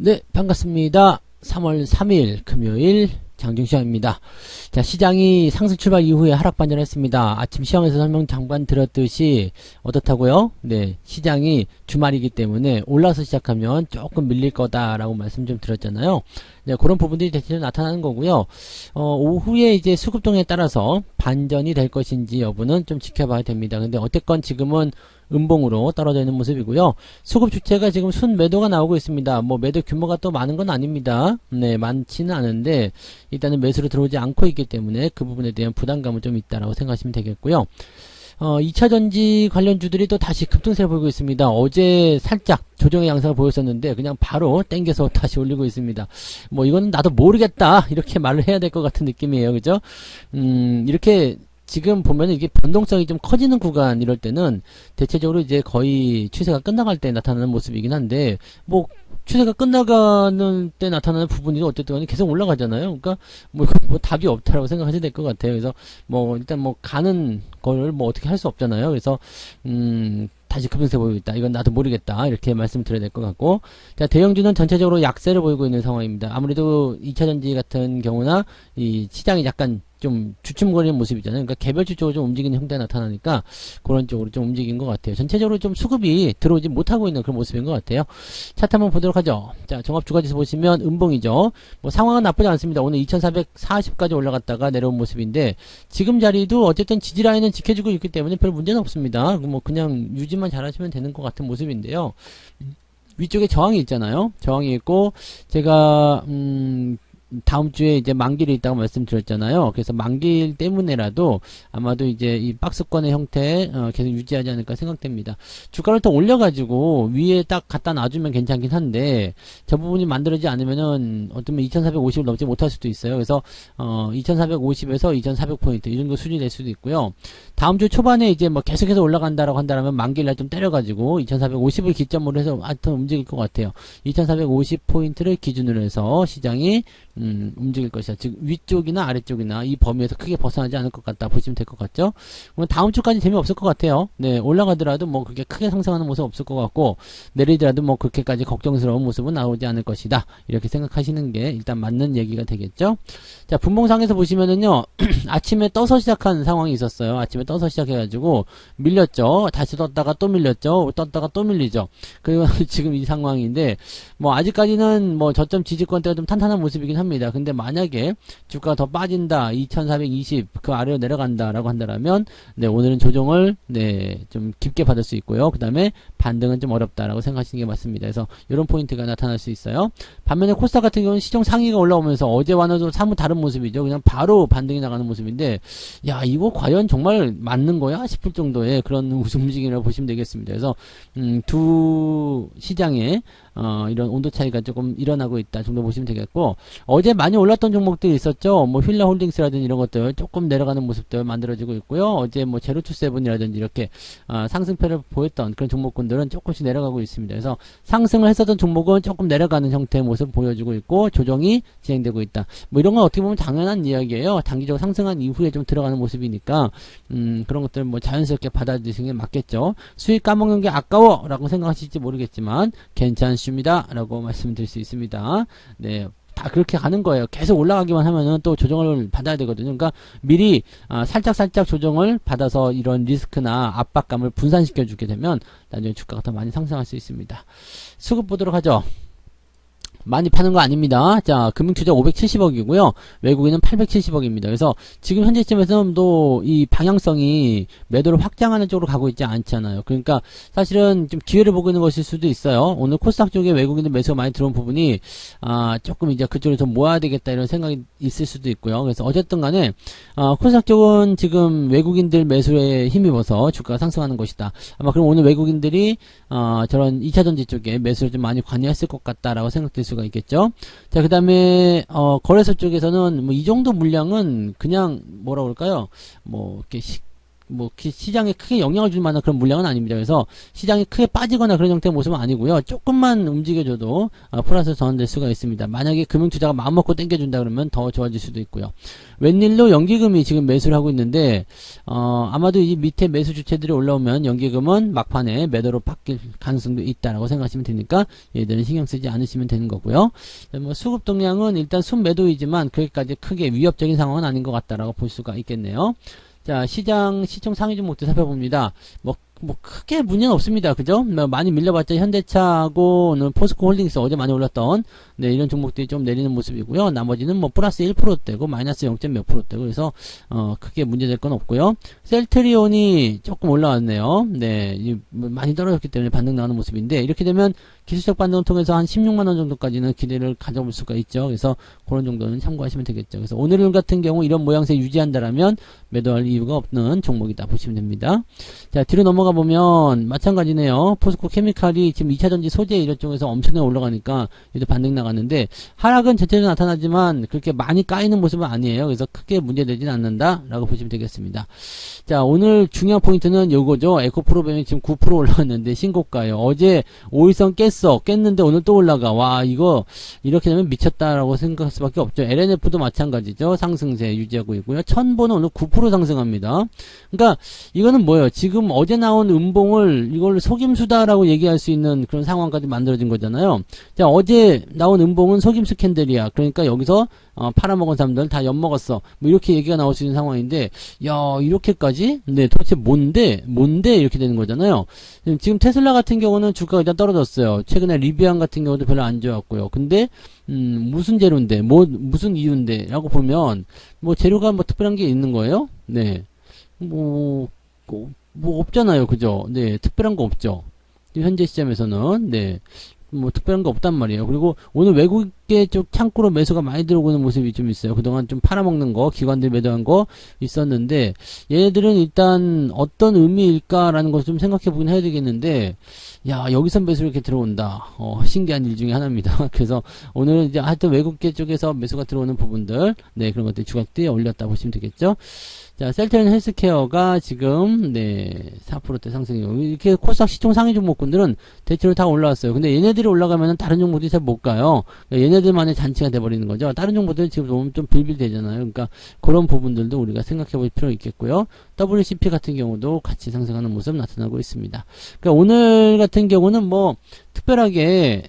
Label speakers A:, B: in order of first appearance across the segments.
A: 네, 반갑습니다. 3월 3일 금요일 장중시장입니다. 자, 시장이 상승 출발 이후에 하락 반전했습니다. 아침 시장에서 설명 잠깐 드렸듯이 어떻다고요? 네, 시장이 주말이기 때문에 올라서 시작하면 조금 밀릴 거다라고 말씀 좀 드렸잖아요. 네, 그런 부분들이 대체로 나타나는 거고요. 오후에 이제 수급동에 따라서 반전이 될 것인지 여부는 좀 지켜봐야 됩니다. 근데 어쨌건 지금은 음봉으로 떨어져 있는 모습이고요. 수급 주체가 지금 순 매도가 나오고 있습니다. 뭐 매도 규모가 또 많은 건 아닙니다. 네, 많지는 않은데 일단은 매수로 들어오지 않고 있기 때문에 그 부분에 대한 부담감은 좀 있다라고 생각하시면 되겠고요. 2차전지 관련주들이 또 다시 급등세를 보이고 있습니다. 어제 살짝 조정의 양상을 보였었는데 그냥 바로 땡겨서 다시 올리고 있습니다. 뭐 이거는 나도 모르겠다 이렇게 말을 해야 될 것 같은 느낌이에요. 그죠? 이렇게 지금 보면 이게 변동성이 좀 커지는 구간 이럴 때는 대체적으로 이제 거의 추세가 끝나갈 때 나타나는 모습이긴 한데 뭐 추세가 끝나가는 때 나타나는 부분이 어쨌든 간에 계속 올라가잖아요. 그러니까 뭐 답이 없다라고 생각하셔야 될 것 같아요. 그래서 뭐 일단 뭐 가는 걸 뭐 어떻게 할 수 없잖아요. 그래서 다시 급등세 보이고 있다. 이건 나도 모르겠다. 이렇게 말씀드려야 될 것 같고. 자, 대형주는 전체적으로 약세를 보이고 있는 상황입니다. 아무래도 2차전지 같은 경우나 이 시장이 약간 좀 주춤거리는 모습이잖아요. 그러니까 개별주 쪽으로 좀 움직이는 형태가 나타나니까 그런 쪽으로 좀 움직인 것 같아요. 전체적으로 좀 수급이 들어오지 못하고 있는 그런 모습인 것 같아요. 차트 한번 보도록 하죠. 자, 종합주가지수 보시면 음봉이죠. 뭐 상황은 나쁘지 않습니다. 오늘 2440까지 올라갔다가 내려온 모습인데 지금 자리도 어쨌든 지지라인은 지켜주고 있기 때문에 별 문제는 없습니다. 뭐 그냥 유지만 잘하시면 되는 것 같은 모습인데요. 위쪽에 저항이 있잖아요. 저항이 있고 제가 다음 주에 이제 만기일이 있다고 말씀드렸잖아요. 그래서 만기일 때문에라도 아마도 이제 이 박스권의 형태 계속 유지하지 않을까 생각됩니다. 주가를 더 올려가지고 위에 딱 갖다 놔주면 괜찮긴 한데 저 부분이 만들어지지 않으면은 어쩌면 2450을 넘지 못할 수도 있어요. 그래서 2450에서 2400포인트 이 정도 수준이 될 수도 있고요. 다음 주 초반에 이제 뭐 계속해서 올라간다라고 한다면 만기일날 좀 때려가지고 2450을 기점으로 해서 하여튼 움직일 것 같아요. 2450포인트를 기준으로 해서 시장이 움직일 것이다. 즉 위쪽이나 아래쪽이나 이 범위에서 크게 벗어나지 않을 것 같다 보시면 될 것 같죠. 그럼 다음 주까지 재미없을 것 같아요. 네, 올라가더라도 뭐 그렇게 크게 상승하는 모습 없을 것 같고 내리더라도 뭐 그렇게까지 걱정스러운 모습은 나오지 않을 것이다. 이렇게 생각하시는 게 일단 맞는 얘기가 되겠죠. 자, 분봉상에서 보시면은요. 아침에 떠서 시작한 상황이 있었어요. 아침에 떠서 시작해가지고 밀렸죠. 다시 떴다가 또 밀렸죠. 떴다가 또 밀리죠. 그리고 지금 이 상황인데 뭐 아직까지는 뭐 저점 지지권대가 좀 탄탄한 모습이긴 합니다. 근데 만약에 주가가 더 빠진다, 2420 그 아래로 내려간다라고 한다면 네, 오늘은 조정을 네, 좀 깊게 받을 수 있고요. 그 다음에 반등은 좀 어렵다라고 생각하시는 게 맞습니다. 그래서 이런 포인트가 나타날 수 있어요. 반면에 코스닥 같은 경우는 시종 상위가 올라오면서 어제와는 좀 사뭇 다른 모습이죠. 그냥 바로 반등이 나가는 모습인데 야, 이거 과연 정말 맞는 거야? 싶을 정도의 그런 움직임이라고 보시면 되겠습니다. 그래서 두 시장에 이런 온도 차이가 조금 일어나고 있다 정도 보시면 되겠고 어제 많이 올랐던 종목들이 있었죠. 뭐 휠라홀딩스라든지 이런 것들 조금 내려가는 모습들 만들어지고 있고요. 어제 뭐 제로투세븐이라든지 이렇게 상승세를 보였던 그런 종목군들은 조금씩 내려가고 있습니다. 그래서 상승을 했었던 종목은 조금 내려가는 형태의 모습을 보여주고 있고 조정이 진행되고 있다. 뭐 이런 건 어떻게 보면 당연한 이야기예요. 단기적으로 상승한 이후에 좀 들어가는 모습이니까 그런 것들 뭐 자연스럽게 받아들이시는 게 맞겠죠. 수익 까먹는 게 아까워 라고 생각하실지 모르겠지만 괜찮습니다 라고 말씀드릴 수 있습니다. 네, 다 그렇게 가는 거예요. 계속 올라가기만 하면은 또 조정을 받아야 되거든요. 그러니까 미리 살짝 조정을 받아서 이런 리스크나 압박감을 분산시켜 주게 되면 나중에 주가가 더 많이 상승할 수 있습니다. 수급 보도록 하죠. 많이 파는 거 아닙니다. 자, 금융투자 570억이고요. 외국인은 870억입니다. 그래서 지금 현재 시점에서도 이 방향성이 매도를 확장하는 쪽으로 가고 있지 않잖아요. 그러니까 사실은 좀 기회를 보고 있는 것일 수도 있어요. 오늘 코스닥 쪽에 외국인들 매수가 많이 들어온 부분이 조금 이제 그쪽으로 좀 모아야 되겠다 이런 생각이 있을 수도 있고요. 그래서 어쨌든 간에 코스닥 쪽은 지금 외국인들 매수에 힘입어서 주가가 상승하는 것이다. 아마 그럼 오늘 외국인들이 저런 2차전지 쪽에 매수를 좀 많이 관여했을 것 같다라고 생각될 수가 있겠죠. 자, 그 다음에 거래소 쪽에서는 뭐 이 정도 물량은 그냥 뭐라 그럴까요? 뭐 이렇게 시장에 크게 영향을 줄 만한 그런 물량은 아닙니다. 그래서 시장이 크게 빠지거나 그런 형태의 모습은 아니고요. 조금만 움직여줘도 플러스 전환될 수가 있습니다. 만약에 금융투자가 마음먹고 땡겨준다 그러면 더 좋아질 수도 있고요. 웬일로 연기금이 지금 매수를 하고 있는데 아마도 이 밑에 매수 주체들이 올라오면 연기금은 막판에 매도로 바뀔 가능성도 있다라고 생각하시면 되니까 얘들은 신경 쓰지 않으시면 되는 거고요. 뭐 수급 동향은 일단 순매도이지만 그렇게까지 크게 위협적인 상황은 아닌 것 같다라고 볼 수가 있겠네요. 자, 시총 상위 종목들 살펴봅니다. 뭐 크게 문제는 없습니다. 그죠? 많이 밀려봤자 현대차하고 오늘 포스코홀딩스 어제 많이 올랐던 이런 종목들이 좀 내리는 모습이고요. 나머지는 뭐 플러스 1%대고 마이너스 0. 몇 %대고 그래서 크게 문제될 건 없고요. 셀트리온이 조금 올라왔네요. 네, 많이 떨어졌기 때문에 반등 나오는 모습인데 이렇게 되면 기술적 반등을 통해서 한 16만원 정도까지는 기대를 가져볼 수가 있죠. 그래서 그런 정도는 참고하시면 되겠죠. 그래서 오늘 같은 경우 이런 모양새 유지한다라면 매도할 이유가 없는 종목이다 보시면 됩니다. 자, 뒤로 넘어가 보면 마찬가지네요. 포스코 케미칼이 지금 2차전지 소재 이런 쪽에서 엄청나게 올라가니까 얘도 반등 나갔는데 하락은 전체적으로 나타나지만 그렇게 많이 까이는 모습은 아니에요. 그래서 크게 문제되진 않는다 라고 보시면 되겠습니다. 자, 오늘 중요한 포인트는 요거죠. 에코프로벤이 지금 9% 올라갔는데 신고가예요. 어제 5일선 깼는데 오늘 또 올라가. 와, 이거 이렇게 되면 미쳤다라고 생각할 수밖에 없죠. LNF도 마찬가지죠. 상승세 유지하고 있고요. 천보는 오늘 9% 상승합니다. 그러니까 이거는 뭐예요? 지금 어제 나온 음봉을 이걸 속임수다라고 얘기할 수 있는 그런 상황까지 만들어진 거잖아요. 자, 어제 나온 음봉은 속임수 캔들이야. 그러니까 여기서 팔아먹은 사람들 다 엿먹었어. 뭐 이렇게 얘기가 나올 수 있는 상황인데, 야, 이렇게까지? 네, 도대체 뭔데 이렇게 되는 거잖아요. 지금 테슬라 같은 경우는 주가가 일단 떨어졌어요. 최근에 리비안 같은 경우도 별로 안 좋았고요. 근데 무슨 재료인데, 무슨 이유인데 라고 보면 뭐 재료가 뭐 특별한 게 있는 거예요? 네. 뭐 없잖아요. 그죠? 네, 특별한 거 없죠. 현재 시점에서는. 네. 뭐 특별한 거 없단 말이에요. 그리고 오늘 외국계 쪽 창고로 매수가 많이 들어오는 모습이 좀 있어요. 그동안 좀 팔아먹는 거, 기관들 매도한 거 있었는데 얘네들은 일단 어떤 의미일까라는 것을 좀 생각해 보긴 해야 되겠는데, 야, 여기서 매수가 이렇게 들어온다. 신기한 일 중에 하나입니다. 그래서 오늘 이제 하여튼 외국계 쪽에서 매수가 들어오는 부분들, 네, 그런 것들 주가대에 올렸다 보시면 되겠죠. 자, 셀트리온 헬스케어가 지금 4%대 상승이고 이렇게 코스닥 시총 상위 종목군들은 대체로 다 올라왔어요. 근데 얘네들이 올라가면은 다른 종목들이 잘 못 가요. 그러니까 얘네들만의 잔치가 돼버리는 거죠. 다른 종목들은 지금 너무 좀 빌빌대잖아요. 그러니까 그런 부분들도 우리가 생각해 볼 필요가 있겠고요. WCP 같은 경우도 같이 상승하는 모습 나타나고 있습니다. 그러니까 오늘 같은 경우는 뭐 특별하게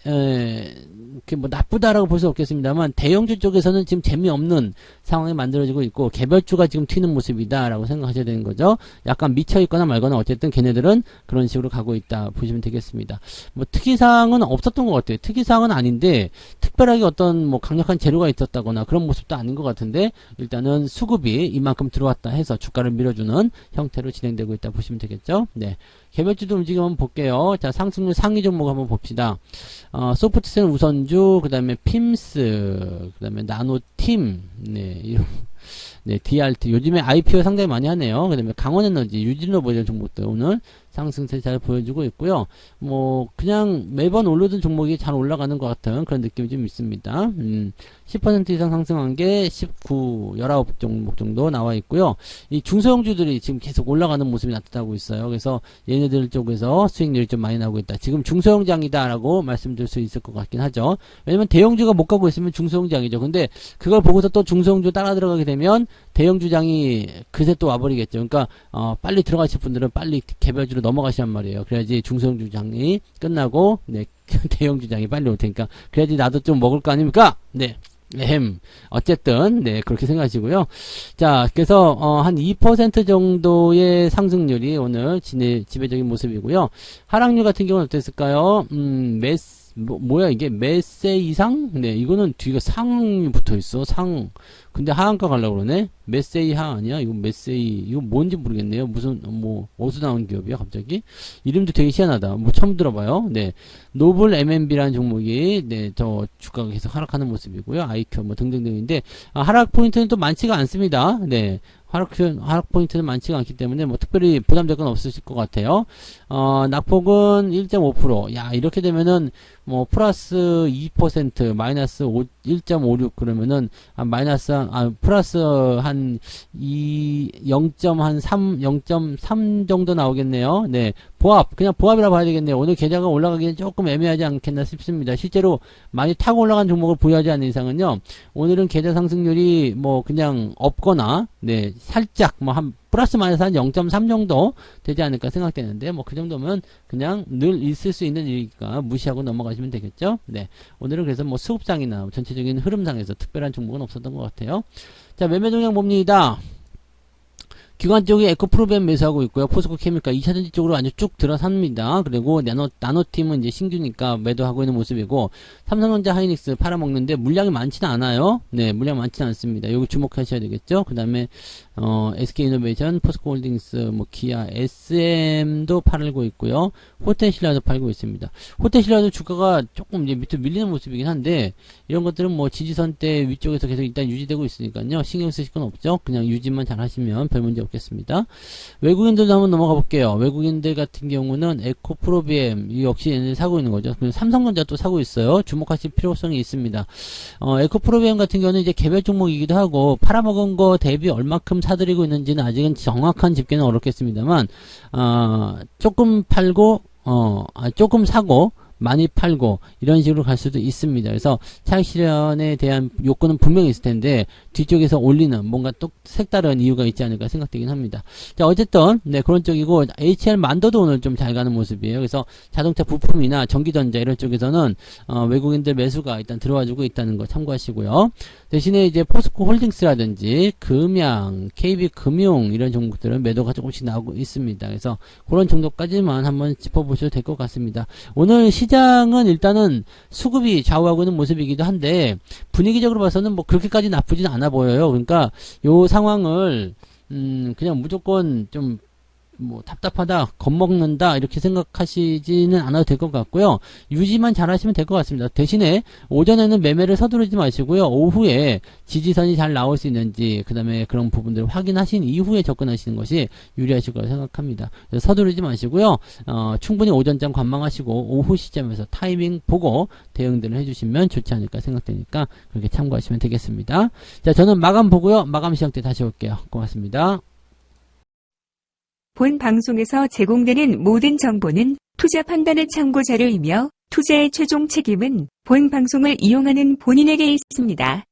A: 뭐 나쁘다라고 볼 수 없겠습니다만 대형주 쪽에서는 지금 재미없는 상황이 만들어지고 있고 개별주가 지금 튀는 모습이다라고 생각하셔야 되는 거죠. 약간 미쳐있거나 말거나 어쨌든 걔네들은 그런 식으로 가고 있다 보시면 되겠습니다. 뭐 특이사항은 없었던 것 같아요. 특이사항은 아닌데 특별하게 어떤 뭐 강력한 재료가 있었다거나 그런 모습도 아닌 것 같은데 일단은 수급이 이만큼 들어왔다 해서 주가를 밀어주는 형태로 진행되고 있다 보시면 되겠죠. 네. 개별주도 움직임 한번 볼게요. 자, 상승률 상위 종목 한번 봅시다. 소프트셀 우선주, 그 다음에 핌스, 그 다음에 나노팀, 네, DRT. 요즘에 IPO 상당히 많이 하네요. 그 다음에 강원에너지, 유진로 이런 종목들 오늘 상승세 잘 보여주고 있고요. 뭐, 그냥 매번 오르던 종목이 잘 올라가는 것 같은 그런 느낌이 좀 있습니다. 10% 이상 상승한 게 19 종목 정도 나와 있고요. 이 중소형주들이 지금 계속 올라가는 모습이 나타나고 있어요. 그래서 얘네들 쪽에서 수익률이 좀 많이 나오고 있다. 지금 중소형장이다라고 말씀드릴 수 있을 것 같긴 하죠. 왜냐면 대형주가 못 가고 있으면 중소형장이죠. 근데 그걸 보고서 또 중소형주 따라 들어가게 되면 대형주장이 그새 또 와버리겠죠. 그러니까 빨리 들어가실 분들은 빨리 개별주로 넘어가시란 말이에요. 그래야지 중소형주장이 끝나고 대형주장이 빨리 올 테니까 그래야지 나도 좀 먹을 거 아닙니까? 네. 어쨌든 그렇게 생각하시고요. 자, 그래서 한 2% 정도의 상승률이 오늘 지배적인 모습이고요. 하락률 같은 경우는 어땠을까요? 뭐야 이게 몇 세 이상? 네, 이거는 뒤가 상이 붙어 있어. 상. 근데 하한가 가려고 그러네? 몇 세 이하 아니야? 이거 몇 세 이거 뭔지 모르겠네요. 무슨, 어디서 나온 기업이야, 갑자기? 이름도 되게 희한하다. 뭐, 처음 들어봐요. 네. 노블 MNB라는 종목이, 저 주가가 계속 하락하는 모습이고요. 아이큐, 뭐, 등등등인데, 하락 포인트는 또 많지가 않습니다. 네. 하락 포인트는 많지가 않기 때문에 뭐 특별히 부담될 건 없으실 것 같아요. 낙폭은 1.5%. 야, 이렇게 되면은 뭐 플러스 2%, 마이너스 1.56 그러면은 플러스 한 0.3 정도 나오겠네요. 네. 그냥 보합이라 봐야 되겠네요. 오늘 계좌가 올라가기는 조금 애매하지 않겠나 싶습니다. 실제로 많이 타고 올라간 종목을 보유하지 않는 이상은요, 오늘은 계좌 상승률이 뭐 그냥 없거나, 네, 살짝 뭐 한 플러스 마이너스 한 0.3 정도 되지 않을까 생각되는데, 뭐 그 정도면 그냥 늘 있을 수 있는 일이니까 무시하고 넘어가시면 되겠죠. 네. 오늘은 그래서 뭐 수급상이나 전체적인 흐름상에서 특별한 종목은 없었던 것 같아요. 자, 매매 동향 봅니다. 기관 쪽에 에코프로비엠 매수하고 있고요. 포스코 케미칼 2차전지 쪽으로 아주 쭉 들어삽니다. 그리고 나노팀은 이제 신규니까 매도하고 있는 모습이고, 삼성전자 하이닉스 팔아먹는데 물량이 많지는 않아요. 네, 물량 많지는 않습니다. 여기 주목하셔야 되겠죠. 그 다음에 SK이노베이션, 포스코홀딩스, 뭐 기아, SM도 팔고 있고요. 호텔신라도 팔고 있습니다. 호텔신라도 주가가 조금 이제 밑으로 밀리는 모습이긴 한데, 이런 것들은 뭐 지지선 때 위쪽에서 계속 일단 유지되고 있으니까요. 신경 쓰실 건 없죠. 그냥 유지만 잘 하시면 별 문제 없겠습니다. 외국인들도 한번 넘어가 볼게요. 외국인들 같은 경우는 에코프로비엠, 이 역시 얘네들 사고 있는 거죠. 그리고 삼성전자 또 사고 있어요. 주목하실 필요성이 있습니다. 에코프로비엠 같은 경우는 이제 개별 종목이기도 하고, 팔아먹은 거 대비 얼마큼 사들이고 있는지는 아직은 정확한 집계는 어렵겠습니다만, 조금 팔고, 조금 사고, 많이 팔고 이런 식으로 갈 수도 있습니다. 그래서 차익 실현에 대한 요건은 분명히 있을 텐데 뒤쪽에서 올리는 뭔가 또 색다른 이유가 있지 않을까 생각되긴 합니다. 자, 어쨌든 네, 그런 쪽이고, HR 만더도 오늘 좀 잘 가는 모습이에요. 그래서 자동차 부품이나 전기전자 이런 쪽에서는 외국인들 매수가 일단 들어와주고 있다는 거 참고하시고요. 대신에 이제 포스코 홀딩스라든지 금양, KB금융 이런 종목들은 매도가 조금씩 나오고 있습니다. 그래서 그런 정도까지만 한번 짚어보셔도 될 것 같습니다. 오늘 시장은 일단은 수급이 좌우하고 있는 모습이기도 한데, 분위기적으로 봐서는 뭐 그렇게까지 나쁘진 않아 보여요. 그러니까 요 상황을 그냥 무조건 좀 뭐 답답하다, 겁먹는다 이렇게 생각하시지는 않아도 될 것 같고요. 유지만 잘 하시면 될 것 같습니다. 대신에 오전에는 매매를 서두르지 마시고요. 오후에 지지선이 잘 나올 수 있는지, 그 다음에 그런 부분들을 확인하신 이후에 접근하시는 것이 유리하실 거라고 생각합니다. 그래서 서두르지 마시고요. 충분히 오전장 관망하시고 오후 시점에서 타이밍 보고 대응들을 해주시면 좋지 않을까 생각되니까 그렇게 참고하시면 되겠습니다. 자, 저는 마감 보고요. 마감 시장 때 다시 올게요. 고맙습니다.
B: 본 방송에서 제공되는 모든 정보는 투자 판단의 참고 자료이며 투자의 최종 책임은 본 방송을 이용하는 본인에게 있습니다.